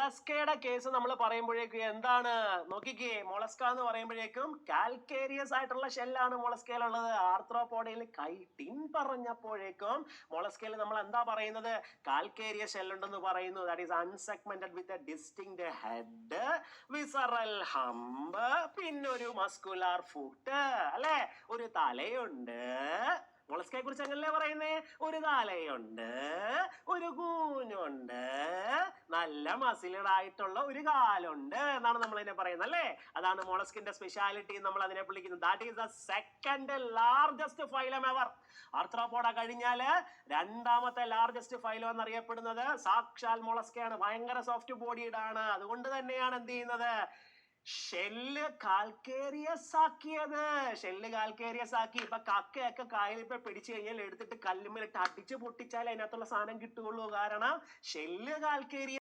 മൊളസ്കയുടെ case നമ്മൾ പറയുമ്പോഴേക്കും എന്താണ് നോക്കിക്കേ, മൊളസ്ക എന്ന് പറയുമ്പോഴേക്കും കാൽക്കേരിയസ് ആയിട്ടുള്ള ഷെല്ലാണ് മൊളസ്കയിലുള്ളത്. ആർത്രോപോഡയിൽ ടിൻ പറഞ്ഞപ്പോഴേക്കും മൊളസ്കയിൽ നമ്മൾ എന്താ പറയുന്നത്? കാൽക്കേരിയസ് ഷെൽ ഉണ്ടെന്ന് പറയുന്നു. That is unsegmented with a distinct head, visceral hump, പിന്നെ ഒരു മസ്കുലാർ ഫുട്ട്, അല്ലെ? ഒരു തലയുണ്ട്. മൊളസ്കയെ കുറിച്ച് അങ്ങനല്ലേ പറയുന്നേ? ഒരു തലയുണ്ട്, ഒരു കൂനുണ്ട്, നല്ല മസിലഡ് ആയിട്ടുള്ള ഒരു കാലുണ്ട് എന്നാണ് നമ്മൾ അതിനെ പറയുന്നത്, അല്ലേ? അതാണ് മൊളസ്കിന്റെ സ്പെഷ്യാലിറ്റി. നമ്മൾ അതിനെ വിളിക്കുന്നത് that is the second largest phylum ever. Arthropoda കഴിഞ്ഞാല് രണ്ടാമത്തെ ലാർജസ്റ്റ് ഫൈലം എന്നറിയപ്പെടുന്നത് സാക്ഷാൽ മൊളസ്കയാണ്. ഭയങ്കര സോഫ്റ്റ് ബോഡീഡ് ആണ്. അതുകൊണ്ട് തന്നെയാണ് എന്ത് ചെയ്യുന്നത്? ഷെല്ല് കാൽക്കേരിയസ് ആക്കിയത്. ഷെല്ല് കാൽക്കേരിയസ് ആക്കി. ഇപ്പൊ കക്കയൊക്കെ കായലിൽ ഇപ്പൊ പിടിച്ചു കഴിഞ്ഞാൽ എടുത്തിട്ട് കല്ലുമ്മലിട്ട് അടിച്ച് പൊട്ടിച്ചാൽ അതിനകത്തുള്ള സാധനം കിട്ടുകയുള്ളൂ. കാരണം ഷെല്ല് കാൽക്കേരിയസ്